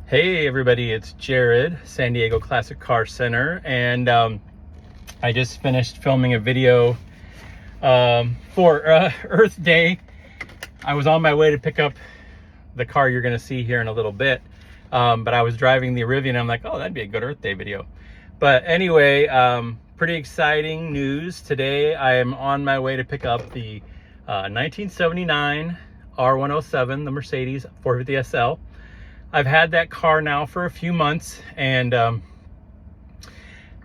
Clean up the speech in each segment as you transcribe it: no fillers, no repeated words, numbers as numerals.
Hey everybody, it's Jared, San Diego Classic Car Center, and I just finished filming a video for Earth Day. I was on my way to pick up the car you're going to see here in a little bit, but I was driving the Rivian and I'm like, oh, that'd be a good Earth Day video. But anyway, pretty exciting news. Today I am on my way to pick up the 1979 R107, the Mercedes 450 SL. I've had that car now for a few months, and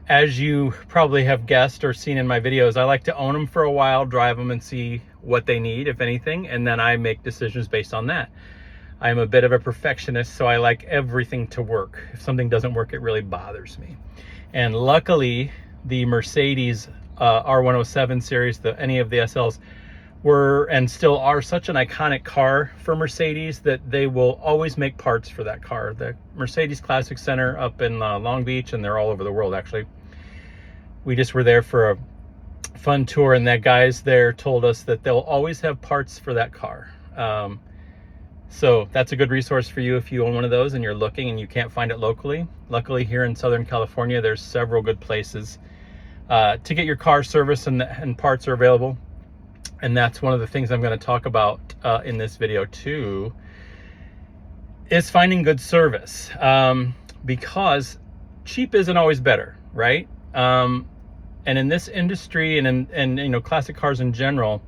as you probably have guessed or seen in my videos, I like to own them for a while, drive them and see what they need, if anything, and then I make decisions based on that. I'm a bit of a perfectionist, so I like everything to work. If something doesn't work, it really bothers me. And luckily, the Mercedes R107 series, any of the SLs, were and still are such an iconic car for Mercedes that they will always make parts for that car. The Mercedes Classic Center up in Long Beach, and they're all over the world actually. We just were there for a fun tour, and that guys there told us that they'll always have parts for that car. So that's a good resource for you if you own one of those and you're looking and you can't find it locally. Luckily here in Southern California, there's several good places to get your car serviced, and parts are available. And that's one of the things I'm going to talk about in this video too, is finding good service, because cheap isn't always better, right? And in this industry and you know, classic cars in general,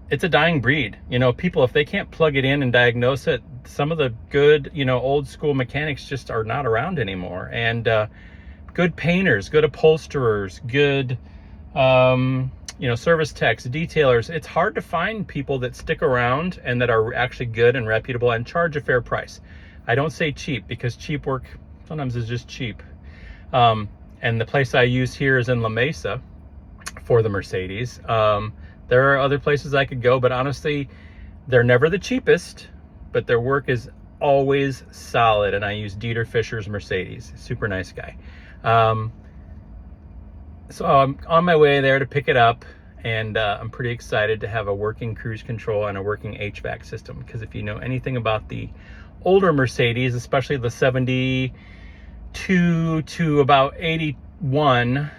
it's a dying breed. You know, people, if they can't plug it in and diagnose it, some of the good, you know, old school mechanics just are not around anymore. And good painters, good upholsterers, good you know, service techs, detailers. It's hard to find people that stick around and that are actually good and reputable and charge a fair price. I don't say cheap, because cheap work sometimes is just cheap. And the place I use here is in La Mesa for the Mercedes. There are other places I could go, but honestly, they're never the cheapest, but their work is always solid. And I use Dieter Fischer's Mercedes, super nice guy. So I'm on my way there to pick it up, and I'm pretty excited to have a working cruise control and a working HVAC system, because if you know anything about the older Mercedes, especially the 72 to about 81,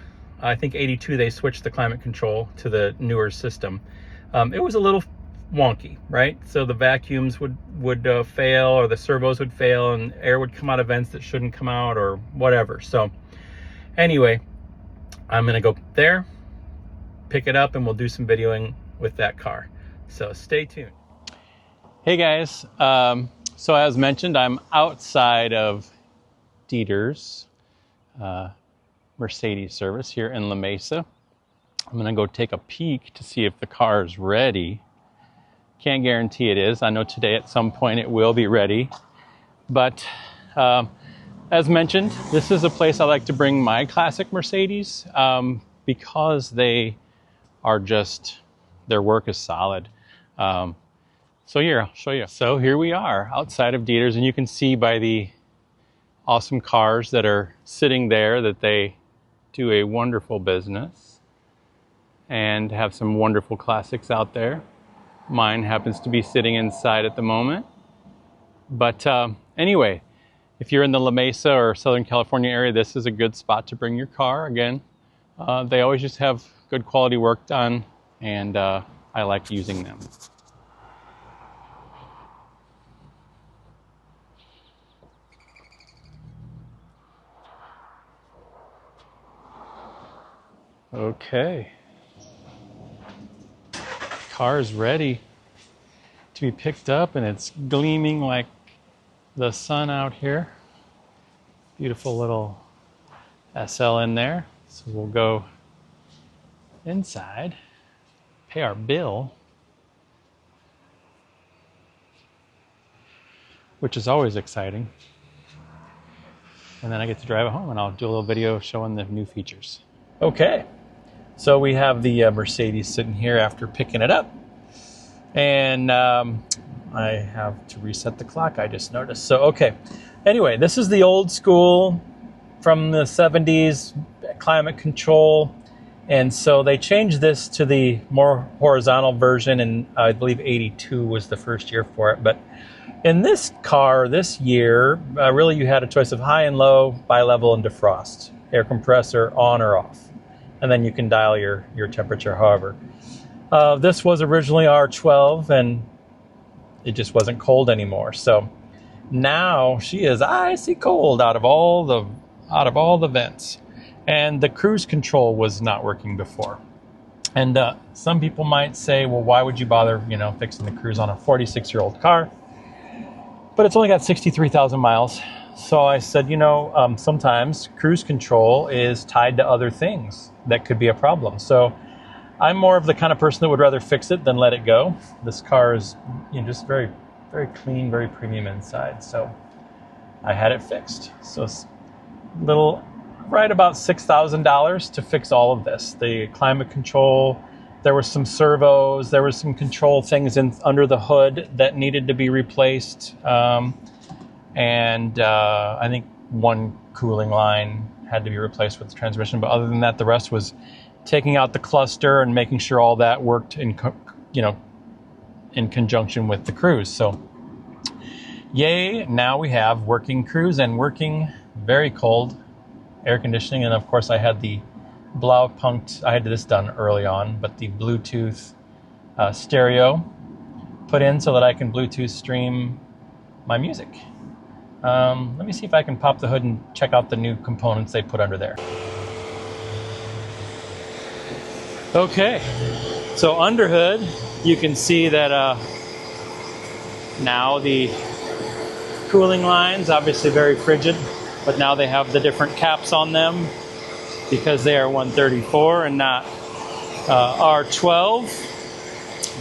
I think 82 they switched the climate control to the newer system. It was a little wonky, right? So the vacuums would fail, or the servos would fail, and air would come out of vents that shouldn't come out, or whatever. So anyway, I'm gonna go there, pick it up, and we'll do some videoing with that car. So stay tuned. Hey guys, so as mentioned, I'm outside of Dieter's Mercedes service here in La Mesa. I'm gonna go take a peek to see if the car is ready. Can't guarantee it is. I know today at some point it will be ready, but as mentioned, this is a place I like to bring my classic Mercedes, because they are just, their work is solid. So here, I'll show you. So here we are outside of Dieter's, and you can see by the awesome cars that are sitting there that they do a wonderful business and have some wonderful classics out there. Mine happens to be sitting inside at the moment. But anyway, if you're in the La Mesa or Southern California area, this is a good spot to bring your car. Again, they always just have good quality work done, and I like using them. Okay. Car is ready to be picked up, and it's gleaming like the sun out here. Beautiful little SL in there. So we'll go inside, pay our bill, which is always exciting. And then I get to drive it home, and I'll do a little video showing the new features. Okay, so we have the Mercedes sitting here after picking it up. And I have to reset the clock, I just noticed. So, okay. Anyway, this is the old school from the 70s climate control. And so they changed this to the more horizontal version, and I believe 82 was the first year for it. But in this car this year, really you had a choice of high and low, bi-level, and defrost. Air compressor on or off. And then you can dial your temperature however. This was originally R12, and it just wasn't cold anymore. So now she is icy cold out of all the vents. And the cruise control was not working before. And some people might say, well, why would you bother, fixing the cruise on a 46-year-old car? But it's only got 63,000 miles. So I said, sometimes cruise control is tied to other things that could be a problem. So I'm more of the kind of person that would rather fix it than let it go. This car is just very, very clean, very premium inside. So I had it fixed. So it's right about $6,000 to fix all of this. The climate control, there were some servos, there were some control things under the hood that needed to be replaced. And I think one cooling line had to be replaced with the transmission. But other than that, the rest was taking out the cluster and making sure all that worked in conjunction with the cruise. So yay, now we have working cruise and working very cold air conditioning. And of course I had the Blaupunkt, I had this done early on, but the Bluetooth stereo put in so that I can Bluetooth stream my music. Let me see if I can pop the hood and check out the new components they put under there. Okay, so under hood, you can see that now the cooling lines, obviously very frigid, but now they have the different caps on them because they are 134 and not R12.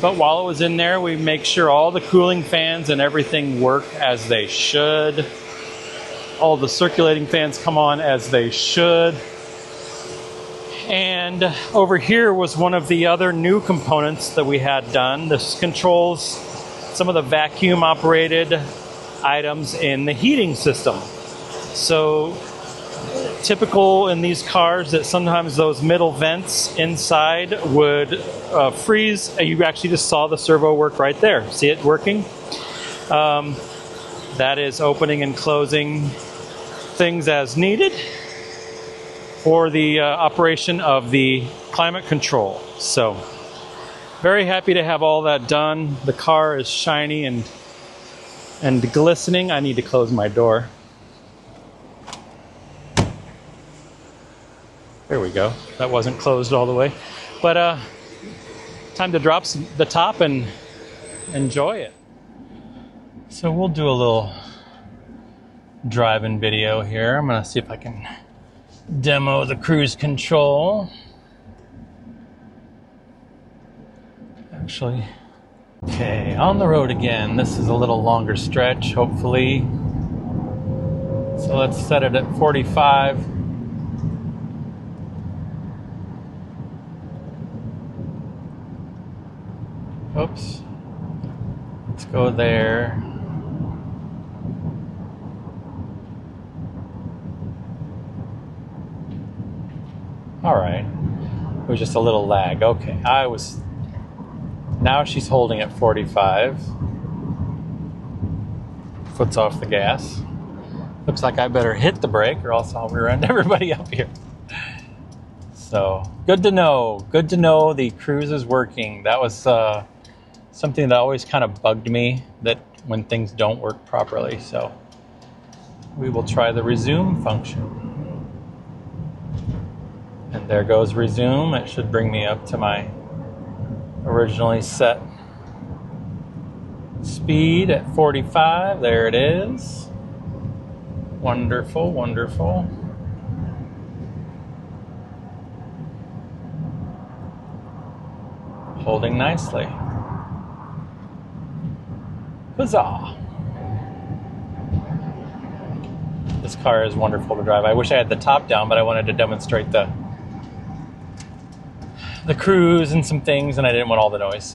But while it was in there, we make sure all the cooling fans and everything work as they should. All the circulating fans come on as they should. And over here was one of the other new components that we had done. This controls some of the vacuum operated items in the heating system. So typical in these cars that sometimes those middle vents inside would freeze. You actually just saw the servo work right there. See it working? That is opening and closing things as needed for the operation of the climate control. So very happy to have all that done. The car is shiny and glistening. I need to close my door. There we go. That wasn't closed all the way. But time to drop the top and enjoy it. So we'll do a little driving video here. I'm gonna see if I can demo the cruise control. Actually, okay, on the road again. This is a little longer stretch, hopefully. So let's set it at 45. Oops. Let's go there. All right. It was just a little lag. Okay. Now she's holding at 45. Foot's off the gas. Looks like I better hit the brake or else I'll rear end everybody up here. So, good to know. Good to know the cruise is working. That was something that always kind of bugged me, that when things don't work properly. So, we will try the resume function. And there goes resume. It should bring me up to my originally set speed at 45. There it is. Wonderful, wonderful. Holding nicely. Huzzah! This car is wonderful to drive. I wish I had the top down, but I wanted to demonstrate the cruise and some things, and I didn't want all the noise.